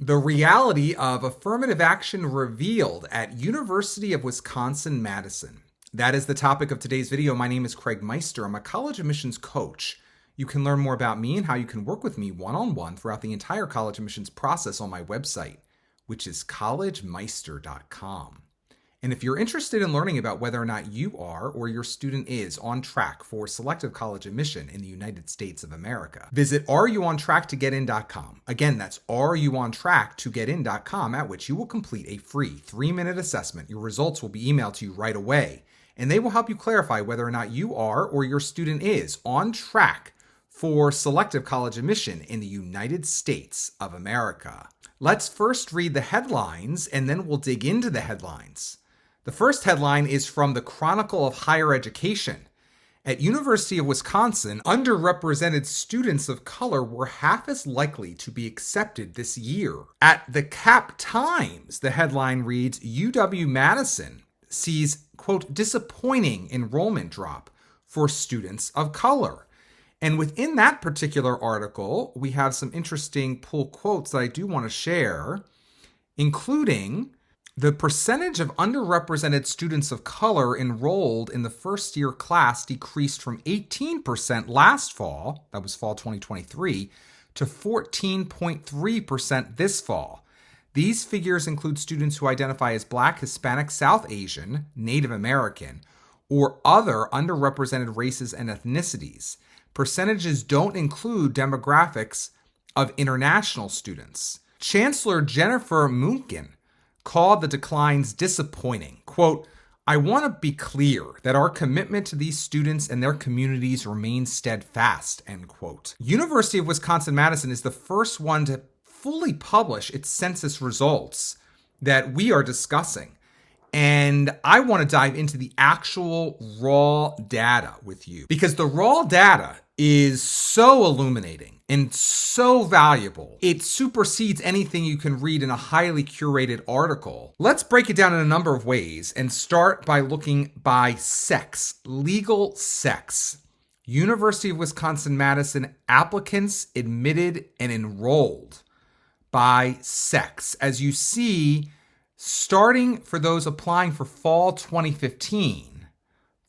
The reality of affirmative action revealed at University of Wisconsin-Madison. That is the topic of today's video. My name is Craig Meister. I'm a college admissions coach. You can learn more about me and how you can work with me one-on-one throughout the entire college admissions process on my website, which is collegemeister.com. And if you're interested in learning about whether or not you are or your student is on track for selective college admission in the United States of America, visit areyouontracktogetin.com. Again, that's areyouontracktogetin.com, at which you will complete a free 3-minute assessment. Your results will be emailed to you right away, and they will help you clarify whether or not you are or your student is on track for selective college admission in the United States of America. Let's first read the headlines, and then we'll dig into the headlines. The first headline is from the Chronicle of Higher Education. At University of Wisconsin, underrepresented students of color were half as likely to be accepted this year. At the Cap Times, the headline reads, UW-Madison sees, quote, disappointing enrollment drop for students of color. And within that particular article, we have some interesting pull quotes that I do want to share, including the percentage of underrepresented students of color enrolled in the first year class decreased from 18% last fall, that was fall 2023, to 14.3% this fall. These figures include students who identify as Black, Hispanic, South Asian, Native American, or other underrepresented races and ethnicities. Percentages don't include demographics of international students. Chancellor Jennifer Munkin called the declines disappointing. Quote, I want to be clear that our commitment to these students and their communities remains steadfast, end quote. University of Wisconsin-Madison is the first one to fully publish its census results that we are discussing. And I want to dive into the actual raw data with you, because the raw data is so illuminating and so valuable. It supersedes anything you can read in a highly curated article. Let's break it down in a number of ways and start by looking by sex, legal sex. University of Wisconsin-Madison applicants admitted and enrolled by sex. As you see, starting for those applying for fall 2015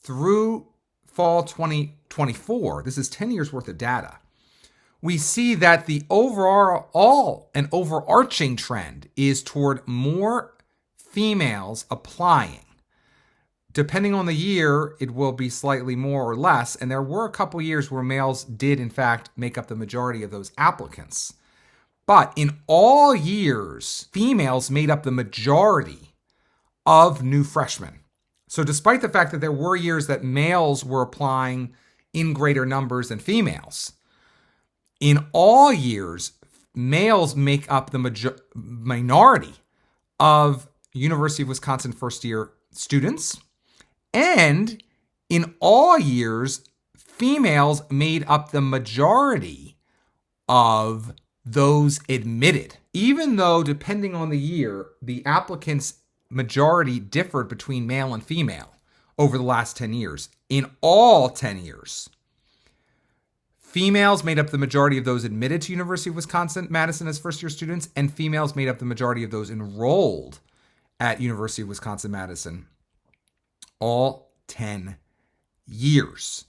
through fall 2024, this is 10 years worth of data, we see that the overall and overarching trend is toward more females applying. Depending on the year, it will be slightly more or less, and there were a couple years where males did in fact make up the majority of those applicants. But in all years, females made up the majority of new freshmen. So despite the fact that there were years that males were applying in greater numbers than females, in all years, males make up the minority of University of Wisconsin first-year students. And in all years, females made up the majority of those admitted, even though depending on the year, the applicants' majority differed between male and female over the last 10 years. In all 10 years, females made up the majority of those admitted to University of Wisconsin-Madison as first-year students, and females made up the majority of those enrolled at University of Wisconsin-Madison all 10 years.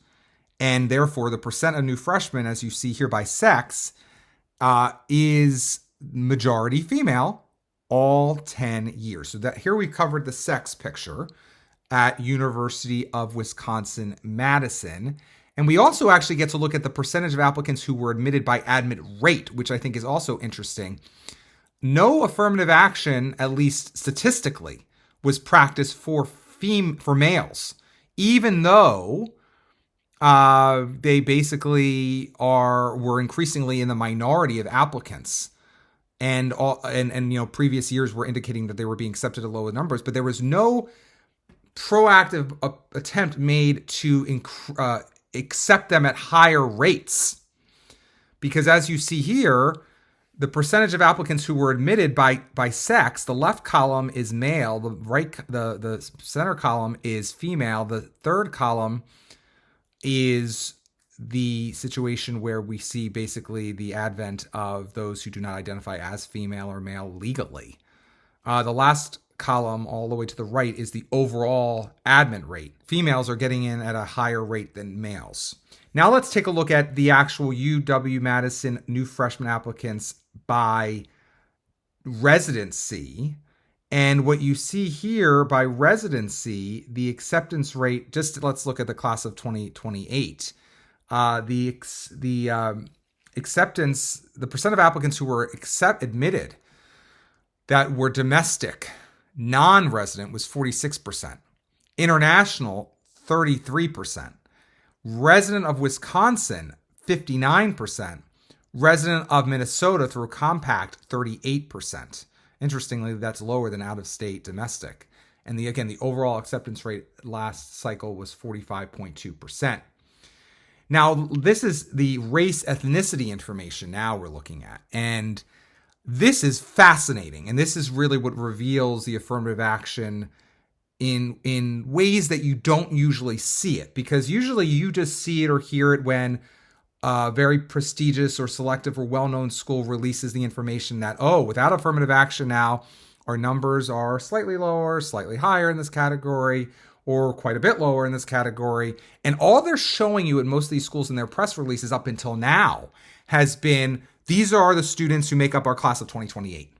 And therefore, the percent of new freshmen, as you see here by sex, is majority female all 10 years. So that here we covered the sex picture at University of Wisconsin-Madison. And we also actually get to look at the percentage of applicants who were admitted by admit rate, which I think is also interesting. No affirmative action, at least statistically, was practiced for males, even though they basically were increasingly in the minority of applicants, and previous years were indicating that they were being accepted at lower numbers, but there was no proactive attempt made to accept them at higher rates, because as you see here, the percentage of applicants who were admitted by sex, the left column is male, the center column is female, the third column is the situation where we see basically the advent of those who do not identify as female or male legally. The last column all the way to the right is the overall admit rate. Females are getting in at a higher rate than males. Now let's take a look at the actual UW-Madison new freshman applicants by residency. And what you see here by residency, the acceptance rate, just let's look at the class of 2028. The acceptance, the percent of applicants who were admitted that were domestic, non-resident was 46%. International, 33%. Resident of Wisconsin, 59%. Resident of Minnesota through compact, 38%. Interestingly, that's lower than out-of-state domestic. And the overall acceptance rate last cycle was 45.2%. Now, this is the race ethnicity information now we're looking at. And this is fascinating. And this is really what reveals the affirmative action in ways that you don't usually see it. Because usually you just see it or hear it when a very prestigious or selective or well-known school releases the information that, without affirmative action now, our numbers are slightly lower, slightly higher in this category, or quite a bit lower in this category. And all they're showing you at most of these schools in their press releases up until now has been, these are the students who make up our class of 2028.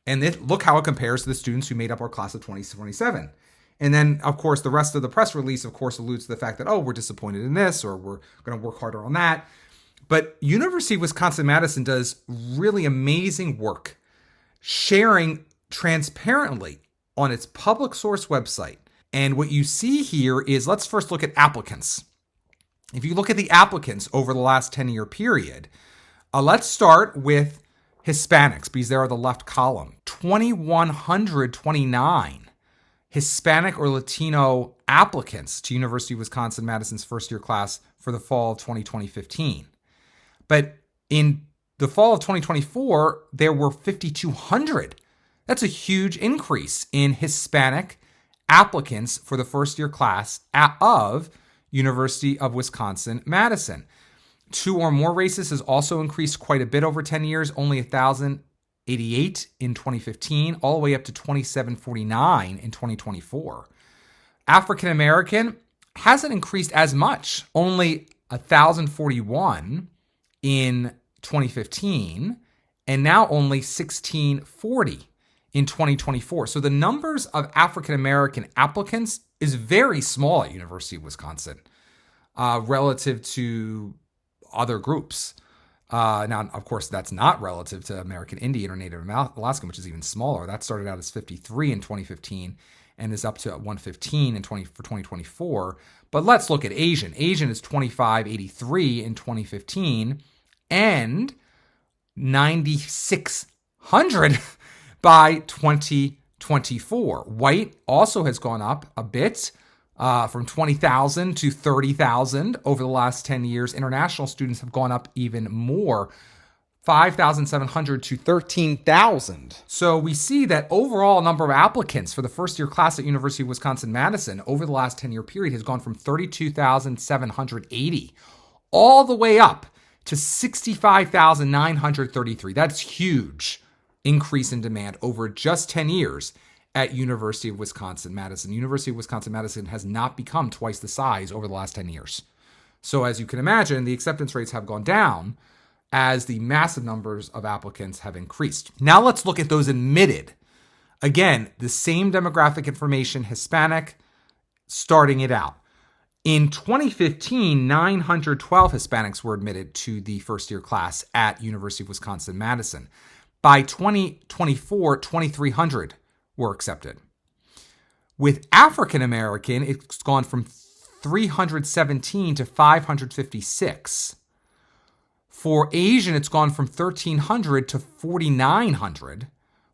And look how it compares to the students who made up our class of 2027. And then, of course, the rest of the press release, of course, alludes to the fact that, we're disappointed in this, or we're going to work harder on that. But University of Wisconsin-Madison does really amazing work sharing transparently on its public source website. And what you see here is, let's first look at applicants. If you look at the applicants over the last 10-year period, let's start with Hispanics, because they're the left column. 2,129 Hispanic or Latino applicants to University of Wisconsin-Madison's first-year class for the fall of 2015. But in the fall of 2024, there were 5,200. That's a huge increase in Hispanic applicants for the first-year class of University of Wisconsin-Madison. 2 or more races has also increased quite a bit over 10 years, only 1,088 in 2015, all the way up to 2,749 in 2024. African American hasn't increased as much, only 1,041 in 2015, and now only 1,640 in 2024. So the numbers of African American applicants is very small at University of Wisconsin relative to other groups. Now, of course, that's not relative to American Indian or Native Alaskan, which is even smaller. That started out as 53 in 2015 and is up to 115 for 2024. But let's look at Asian. Asian is 2,583 in 2015 and 9,600 by 2024. White also has gone up a bit. From 20,000 to 30,000 over the last 10 years. International students have gone up even more, 5,700 to 13,000. So we see that overall number of applicants for the first-year class at University of Wisconsin-Madison over the last 10-year period has gone from 32,780 all the way up to 65,933. That's huge increase in demand over just 10 years. At University of Wisconsin-Madison. University of Wisconsin-Madison has not become twice the size over the last 10 years. So as you can imagine, the acceptance rates have gone down as the massive numbers of applicants have increased. Now let's look at those admitted. Again, the same demographic information, Hispanic, starting it out. In 2015, 912 Hispanics were admitted to the first-year class at University of Wisconsin-Madison. By 2024, 2,300 were accepted. With African American, it's gone from 317 to 556. For Asian, it's gone from 1,300 to 4,900.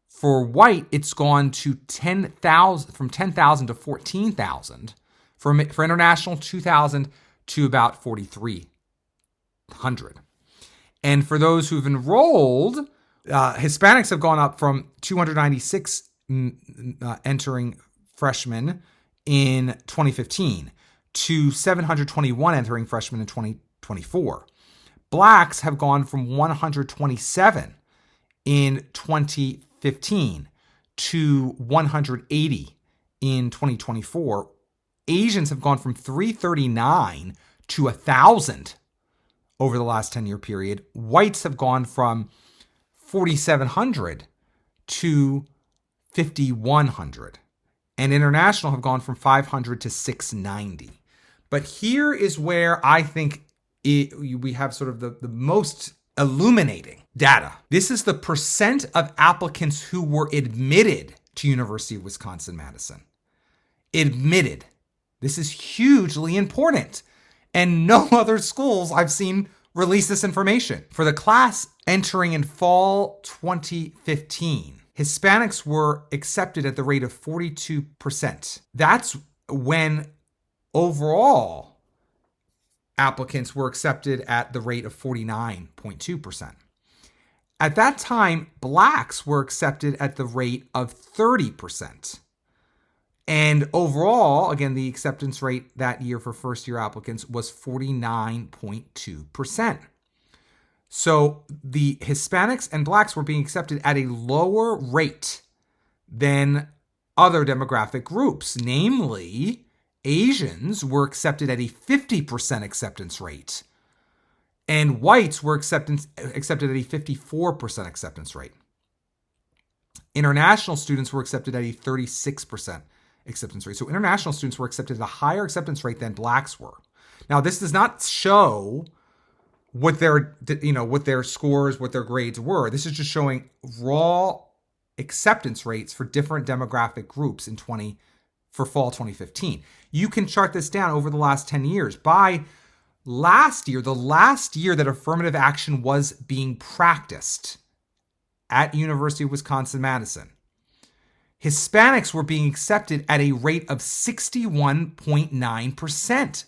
For white, it's gone to 10,000, from 10,000 to 14,000. For international, 2,000 to about 4,300. And for those who've enrolled, Hispanics have gone up from 296 entering freshmen in 2015 to 721 entering freshmen in 2024. Blacks have gone from 127 in 2015 to 180 in 2024. Asians have gone from 339 to 1,000 over the last 10-year period. Whites have gone from 4,700 to 5,100. And international have gone from 500 to 690. But here is where I think we have sort of the most illuminating data. This is the percent of applicants who were admitted to University of Wisconsin-Madison. Admitted. This is hugely important. And no other schools I've seen release this information. For the class entering in fall 2015, Hispanics were accepted at the rate of 42%. That's when overall applicants were accepted at the rate of 49.2%. At that time, blacks were accepted at the rate of 30%. And overall, again, the acceptance rate that year for first-year applicants was 49.2%. So the Hispanics and blacks were being accepted at a lower rate than other demographic groups. Namely, Asians were accepted at a 50% acceptance rate, and whites were accepted at a 54% acceptance rate. International students were accepted at a 36% acceptance rate. So international students were accepted at a higher acceptance rate than blacks were. Now, this does not show what their scores, what their grades were. This is just showing raw acceptance rates for different demographic groups for fall 2015. You can chart this down over the last 10 years. By last year, the last year that affirmative action was being practiced at University of Wisconsin-Madison, Hispanics were being accepted at a rate of 61.9%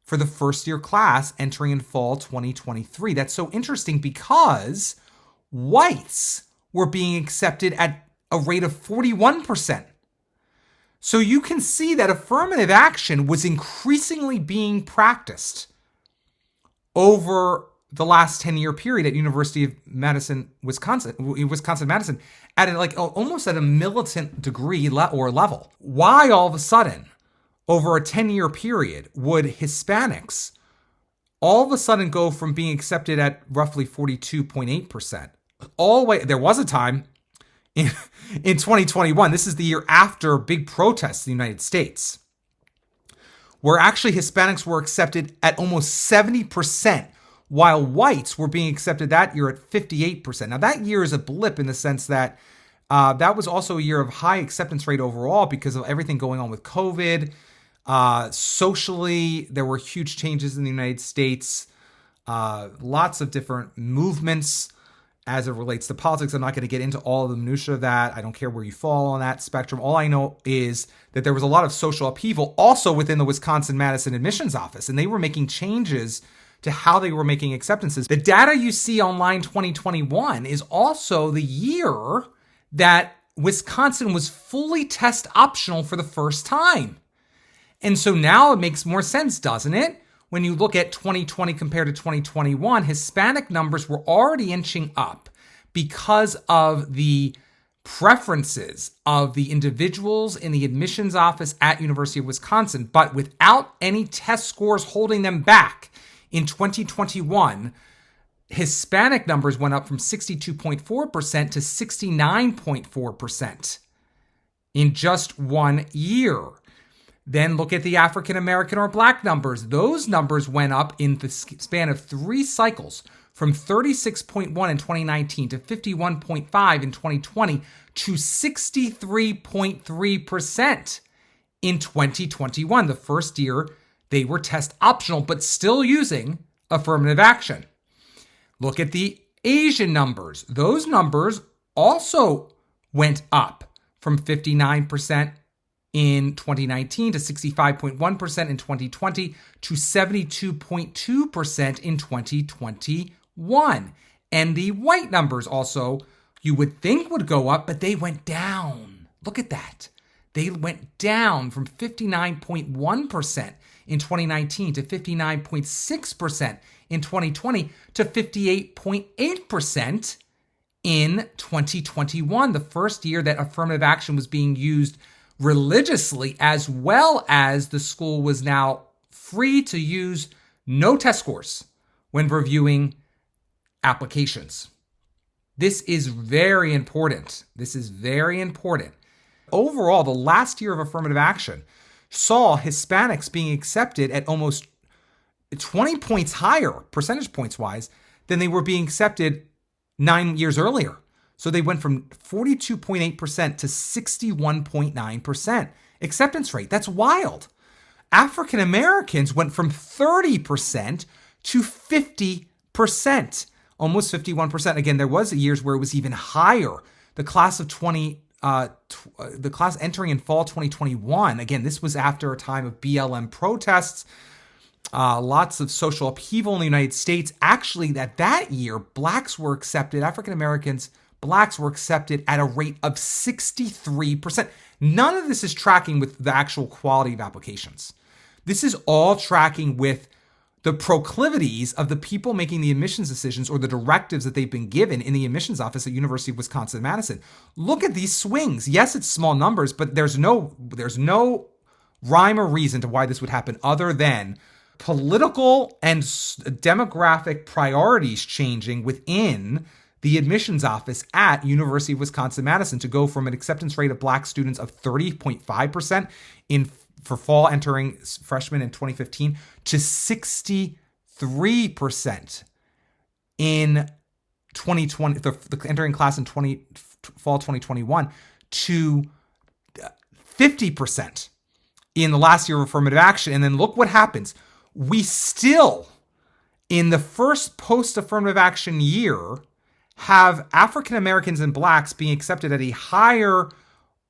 for the first year class entering in fall 2023. That's so interesting because whites were being accepted at a rate of 41%. So you can see that affirmative action was increasingly being practiced over the last 10-year period at University of Wisconsin-Madison at almost at a militant degree or level. Why all of a sudden, over a 10-year period, would Hispanics all of a sudden go from being accepted at roughly 42.8% all the way? There was a time in 2021, this is the year after big protests in the United States, where actually Hispanics were accepted at almost 70%, while whites were being accepted that year at 58%. Now, that year is a blip in the sense that that was also a year of high acceptance rate overall because of everything going on with COVID. Socially, there were huge changes in the United States, lots of different movements as it relates to politics. I'm not going to get into all of the minutiae of that. I don't care where you fall on that spectrum. All I know is that there was a lot of social upheaval also within the Wisconsin-Madison admissions office, and they were making changes to how they were making acceptances. The data you see on line 2021 is also the year that Wisconsin was fully test optional for the first time. And so now it makes more sense, doesn't it? When you look at 2020 compared to 2021, Hispanic numbers were already inching up because of the preferences of the individuals in the admissions office at University of Wisconsin, but without any test scores holding them back. In 2021, Hispanic numbers went up from 62.4% to 69.4% in just 1 year. Then look at the African American or Black numbers. Those numbers went up in the span of 3 cycles from 36.1 in 2019 to 51.5 in 2020 to 63.3% in 2021, the first year they were test optional, but still using affirmative action. Look at the Asian numbers. Those numbers also went up from 59% in 2019 to 65.1% in 2020 to 72.2% in 2021. And the white numbers also, you would think would go up, but they went down. Look at that. They went down from 59.1% in 2019 to 59.6% in 2020 to 58.8% in 2021, the first year that affirmative action was being used religiously, as well as the school was now free to use no test scores when reviewing applications. This is very important. This is very important. Overall, the last year of affirmative action saw Hispanics being accepted at almost 20 points higher, percentage points wise, than they were being accepted 9 years earlier. So they went from 42.8% to 61.9% acceptance rate. That's wild. African Americans went from 30% to 50%, almost 51%. Again, there was years where it was even higher. The class entering in fall 2021, again, this was after a time of BLM protests, lots of social upheaval in the United States. Actually, that year, blacks were accepted, African Americans, blacks were accepted at a rate of 63%. None of this is tracking with the actual quality of applications. This is all tracking with the proclivities of the people making the admissions decisions or the directives that they've been given in the admissions office at University of Wisconsin-Madison. Look at these swings. Yes, it's small numbers, but there's no rhyme or reason to why this would happen other than political and demographic priorities changing within the admissions office at University of Wisconsin-Madison to go from an acceptance rate of black students of 30.5% for fall entering freshmen in 2015 to 63% in 2020, the entering class in fall 2021 to 50% in the last year of affirmative action. And then look what happens. We still, in the first post-affirmative action year, have African Americans and blacks being accepted at a higher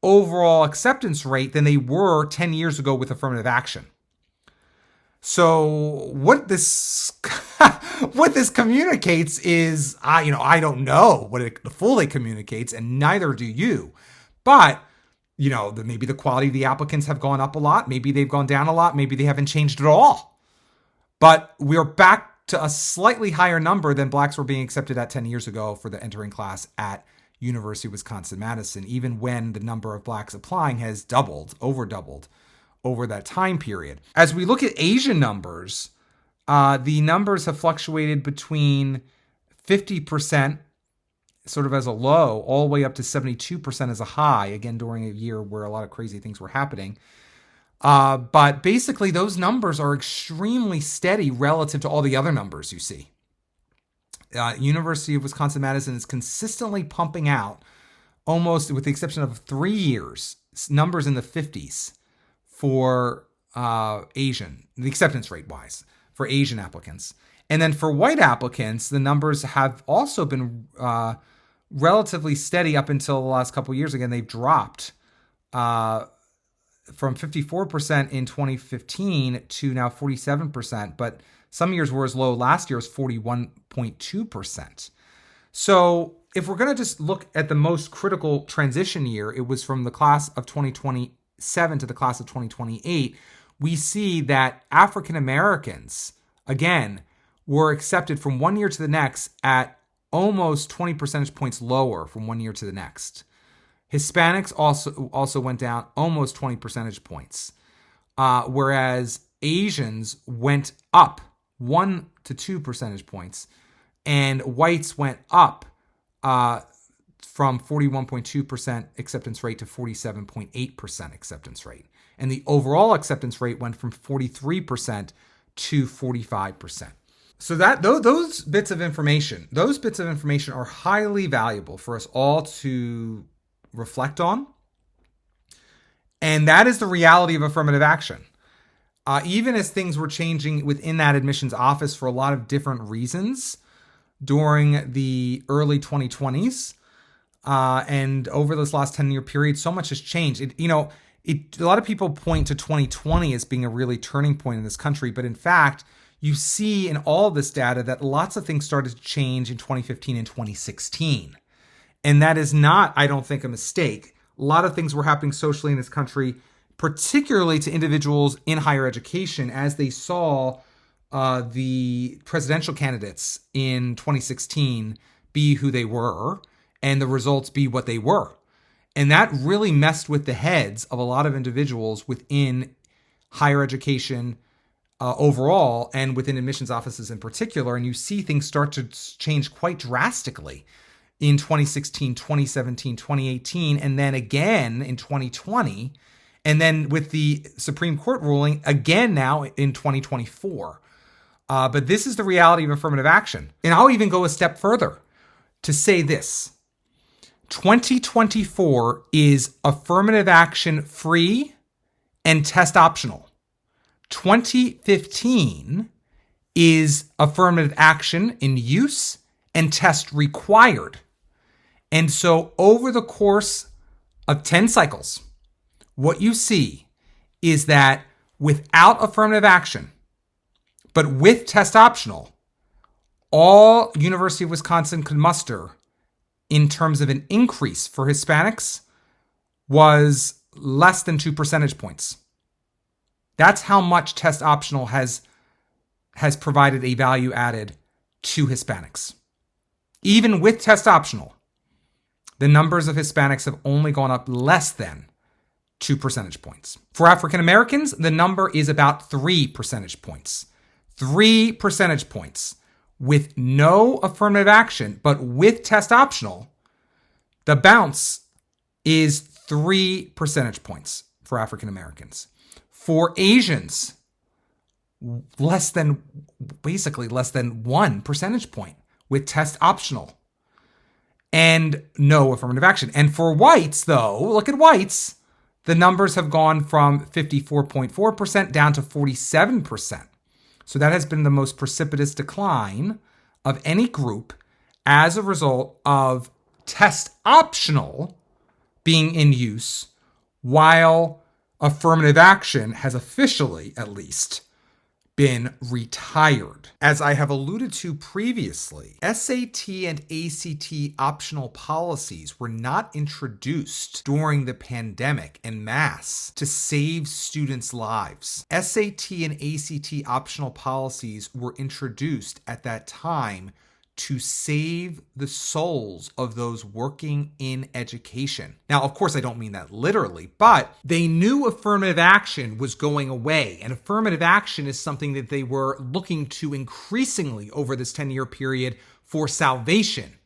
overall acceptance rate than they were 10 years ago with affirmative action. So what this communicates is, I don't know what it fully communicates, and neither do you. But, maybe the quality of the applicants have gone up a lot. Maybe they've gone down a lot. Maybe they haven't changed at all. But we're back to a slightly higher number than blacks were being accepted at 10 years ago for the entering class at University of Wisconsin-Madison, even when the number of blacks applying has over doubled over that time period. As we look at Asian numbers, the numbers have fluctuated between 50% sort of as a low, all the way up to 72% as a high, again, during a year where a lot of crazy things were happening. But basically, those numbers are extremely steady relative to all the other numbers you see. University of Wisconsin-Madison is consistently pumping out, almost with the exception of 3 years, numbers in the 50s for Asian, the acceptance rate wise, for Asian applicants. And then for white applicants, the numbers have also been relatively steady up until the last couple of years. Again, they've dropped from 54% in 2015 to now 47%, but some years were as low. Last year was 41.2%. So if we're going to just look at the most critical transition year, it was from the class of 2027 to the class of 2028. We see that African Americans, again, were accepted from 1 year to the next at almost 20 percentage points lower from 1 year to the next. Hispanics also went down almost 20 percentage points, whereas Asians went up 1 to 2 percentage points, and whites went up from 41.2% acceptance rate to 47.8% acceptance rate. And the overall acceptance rate went from 43% to 45%. So those bits of information are highly valuable for us all to reflect on. And that is the reality of affirmative action. Even as things were changing within that admissions office for a lot of different reasons during the early 2020s and over this last 10-year period, so much has changed. A lot of people point to 2020 as being a really turning point in this country, but in fact, you see in all of this data that lots of things started to change in 2015 and 2016. And that is not, I don't think, a mistake. A lot of things were happening socially in this country particularly to individuals in higher education as they saw the presidential candidates in 2016 be who they were and the results be what they were. And that really messed with the heads of a lot of individuals within higher education overall and within admissions offices in particular. And you see things start to change quite drastically in 2016, 2017, 2018, and then again in 2020. And then with the Supreme Court ruling again now in 2024. But this is the reality of affirmative action. And I'll even go a step further to say this. 2024 is affirmative action free and test optional. 2015 is affirmative action in use and test required. And so over the course of 10 cycles, what you see is that without affirmative action, but with test optional, all University of Wisconsin could muster in terms of an increase for Hispanics was less than 2 percentage points. That's how much test optional has provided a value added to Hispanics. Even with test optional, the numbers of Hispanics have only gone up less than 2 percentage points. For African Americans, the number is about 3 percentage points. 3 percentage points. With no affirmative action, but with test optional, the bounce is 3 percentage points for African Americans. For Asians, less than 1 percentage point with test optional and no affirmative action. And for whites, though, look at whites, the numbers have gone from 54.4% down to 47%. So that has been the most precipitous decline of any group as a result of test optional being in use, while affirmative action has officially, at least, been retired. As I have alluded to previously, SAT and ACT optional policies were not introduced during the pandemic en masse to save students' lives. SAT and ACT optional policies were introduced at that time to save the souls of those working in education. Now, of course, I don't mean that literally, but they knew affirmative action was going away, and affirmative action is something that they were looking to increasingly over this 10-year period for salvation.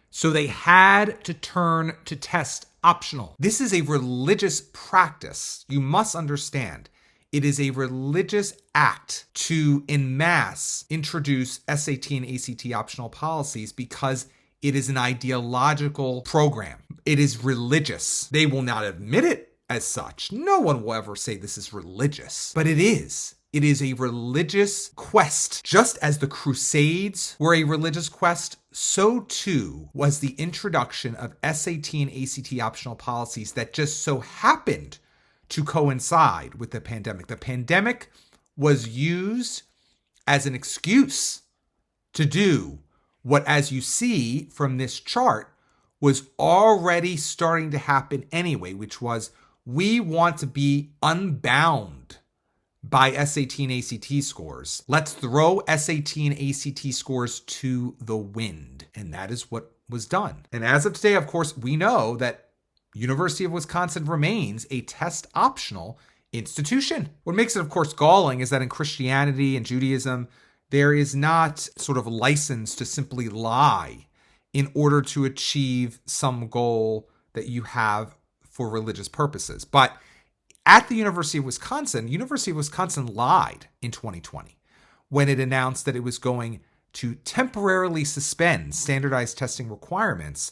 So they had to turn to test optional. This is a religious practice. You must understand. It is a religious act to, en masse, introduce SAT and ACT optional policies because it is an ideological program. It is religious. They will not admit it as such. No one will ever say this is religious, but it is. It is a religious quest. Just as the Crusades were a religious quest, so too was the introduction of SAT and ACT optional policies that just so happened to coincide with the pandemic. The pandemic was used as an excuse to do what, as you see from this chart, was already starting to happen anyway, which was we want to be unbound by SAT and ACT scores. Let's throw SAT and ACT scores to the wind. And that is what was done. And as of today, of course, we know that University of Wisconsin remains a test optional institution. What makes it, of course, galling is that in Christianity and Judaism, there is not sort of license to simply lie in order to achieve some goal that you have for religious purposes. But at the University of Wisconsin lied in 2020 when it announced that it was going to temporarily suspend standardized testing requirements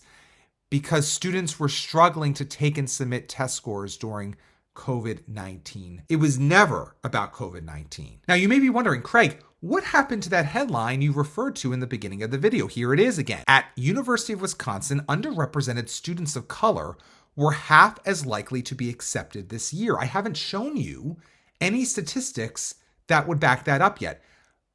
because students were struggling to take and submit test scores during COVID-19. It was never about COVID-19. Now, you may be wondering, Craig, what happened to that headline you referred to in the beginning of the video? Here it is again. At University of Wisconsin, underrepresented students of color were half as likely to be accepted this year. I haven't shown you any statistics that would back that up yet.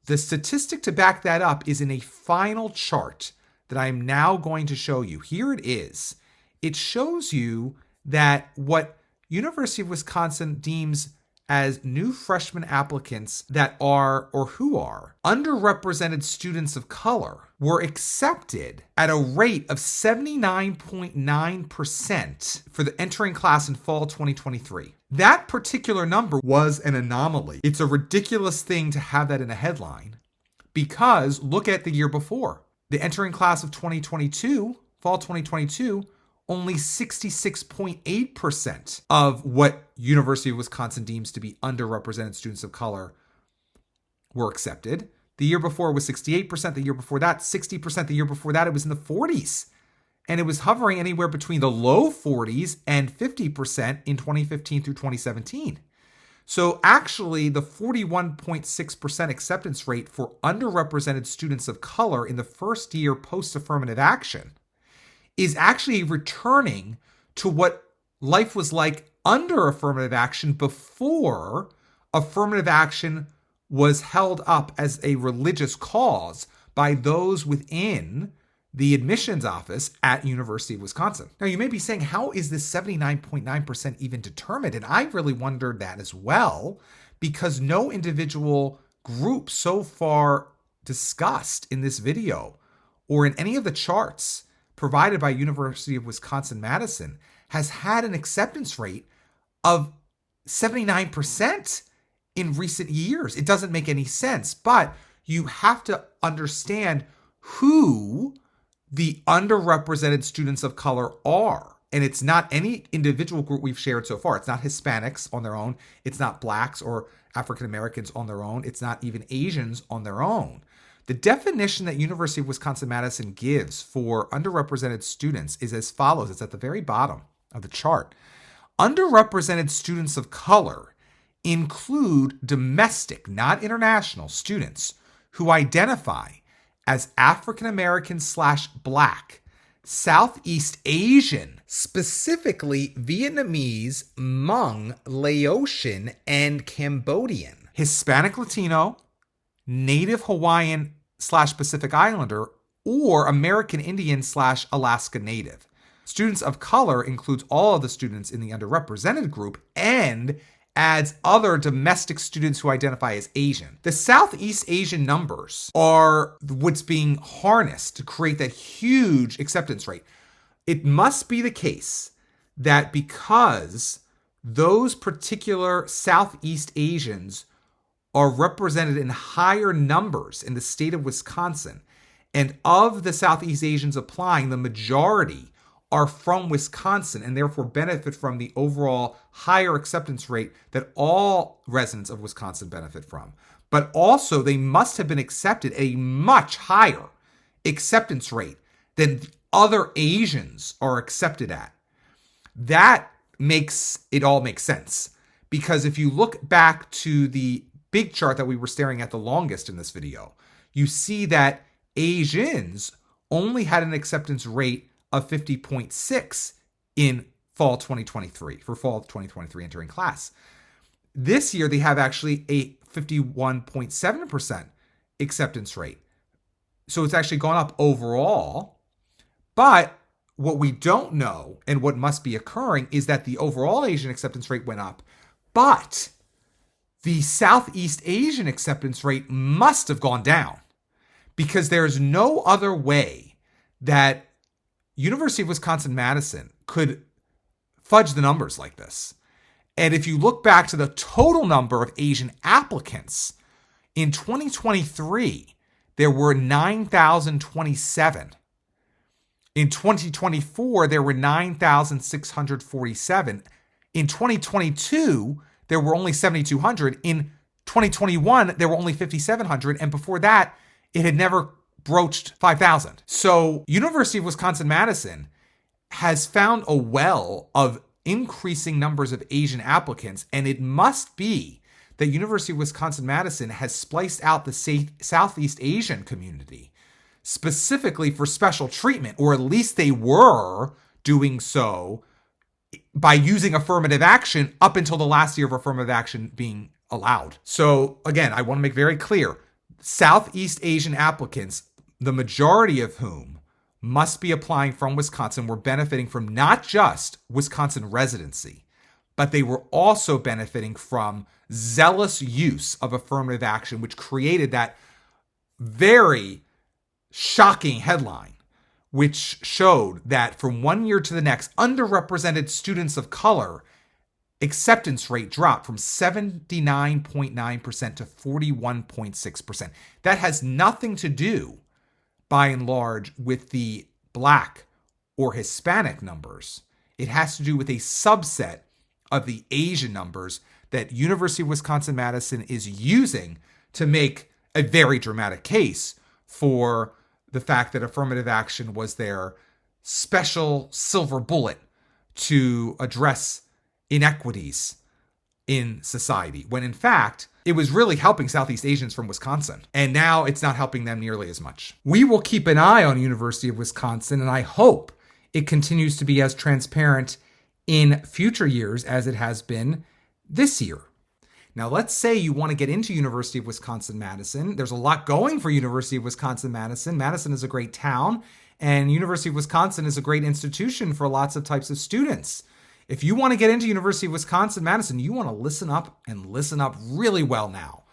The statistic to back that up is in a final chart that I'm now going to show you. Here it is. It shows you that what University of Wisconsin deems as new freshman applicants that are or who are underrepresented students of color were accepted at a rate of 79.9% for the entering class in fall 2023. That particular number was an anomaly. It's a ridiculous thing to have that in a headline because look at the year before. The entering class of 2022, fall 2022, only 66.8% of what University of Wisconsin deems to be underrepresented students of color were accepted. The year before it was 68%. The year before that, 60%. The year before that, it was in the 40s. And it was hovering anywhere between the low 40s and 50% in 2015 through 2017. So actually, the 41.6% acceptance rate for underrepresented students of color in the first year post-affirmative action is actually returning to what life was like under affirmative action before affirmative action was held up as a religious cause by those within the admissions office at University of Wisconsin. Now, you may be saying, how is this 79.9% even determined? And I really wondered that as well, because no individual group so far discussed in this video or in any of the charts provided by University of Wisconsin-Madison has had an acceptance rate of 79% in recent years. It doesn't make any sense, but you have to understand who the underrepresented students of color are. And it's not any individual group we've shared so far. It's not Hispanics on their own. It's not Blacks or African Americans on their own. It's not even Asians on their own. The definition that University of Wisconsin-Madison gives for underrepresented students is as follows. It's at the very bottom of the chart. Underrepresented students of color include domestic, not international, students who identify as African American / Black, Southeast Asian, specifically Vietnamese, Hmong, Laotian, and Cambodian, Hispanic Latino, Native Hawaiian / Pacific Islander, or American Indian / Alaska Native. Students of color includes all of the students in the underrepresented group and adds other domestic students who identify as Asian. The Southeast Asian numbers are what's being harnessed to create that huge acceptance rate. It must be the case that because those particular Southeast Asians are represented in higher numbers in the state of Wisconsin, and of the Southeast Asians applying, the majority are from Wisconsin and therefore benefit from the overall higher acceptance rate that all residents of Wisconsin benefit from. But also, they must have been accepted at a much higher acceptance rate than other Asians are accepted at. That makes it all make sense. Because if you look back to the big chart that we were staring at the longest in this video, you see that Asians only had an acceptance rate of 50.6 in fall 2023, for fall 2023 entering class. This year, they have actually a 51.7% acceptance rate. So it's actually gone up overall. But what we don't know and what must be occurring is that the overall Asian acceptance rate went up, but the Southeast Asian acceptance rate must have gone down, because there's no other way that University of Wisconsin-Madison could fudge the numbers like this. And if you look back to the total number of Asian applicants, in 2023, there were 9,027. In 2024, there were 9,647. In 2022, there were only 7,200. In 2021, there were only 5,700. And before that, it had never broached 5,000. So University of Wisconsin-Madison has found a well of increasing numbers of Asian applicants, and it must be that University of Wisconsin-Madison has spliced out the Southeast Asian community specifically for special treatment, or at least they were doing so by using affirmative action up until the last year of affirmative action being allowed. So again, I want to make very clear, Southeast Asian applicants, the majority of whom must be applying from Wisconsin, were benefiting from not just Wisconsin residency, but they were also benefiting from zealous use of affirmative action, which created that very shocking headline, which showed that from one year to the next, underrepresented students of color acceptance rate dropped from 79.9% to 41.6%. That has nothing to do, by and large, with the Black or Hispanic numbers. It has to do with a subset of the Asian numbers that University of Wisconsin-Madison is using to make a very dramatic case for the fact that affirmative action was their special silver bullet to address inequities in society, when in fact, it was really helping Southeast Asians from Wisconsin. And now it's not helping them nearly as much. We will keep an eye on University of Wisconsin, and I hope it continues to be as transparent in future years as it has been this year. Now, let's say you want to get into University of Wisconsin-Madison. There's a lot going for University of Wisconsin-Madison. Madison is a great town, and University of Wisconsin is a great institution for lots of types of students. If you want to get into University of Wisconsin-Madison, you want to listen up and listen up really well now.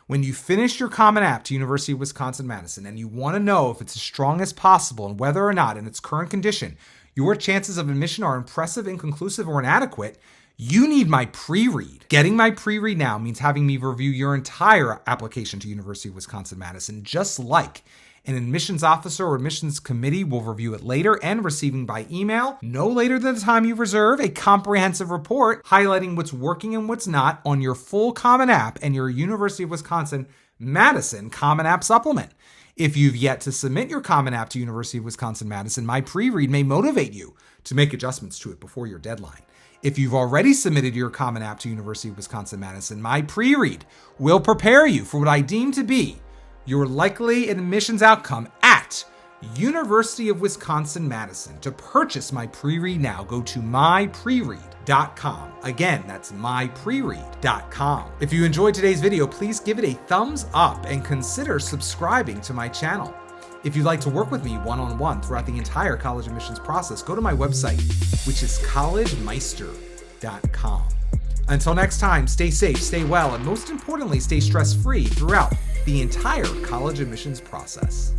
When you finish your Common App to University of Wisconsin-Madison and you want to know if it's as strong as possible and whether or not in its current condition, your chances of admission are impressive, inconclusive, or inadequate, you need my pre-read. Getting my pre-read now means having me review your entire application to University of Wisconsin-Madison, just like an admissions officer or admissions committee will review it later, and receiving by email, no later than the time you reserve, a comprehensive report highlighting what's working and what's not on your full Common App and your University of Wisconsin-Madison Common App supplement. If you've yet to submit your Common App to University of Wisconsin-Madison, my pre-read may motivate you to make adjustments to it before your deadline. If you've already submitted your Common App to University of Wisconsin-Madison, my pre-read will prepare you for what I deem to be your likely admissions outcome at University of Wisconsin-Madison. To purchase my pre-read now, go to mypreread.com. Again, that's mypreread.com. If you enjoyed today's video, please give it a thumbs up and consider subscribing to my channel. If you'd like to work with me one-on-one throughout the entire college admissions process, go to my website, which is collegemeister.com. Until next time, stay safe, stay well, and most importantly, stay stress-free throughout the entire college admissions process.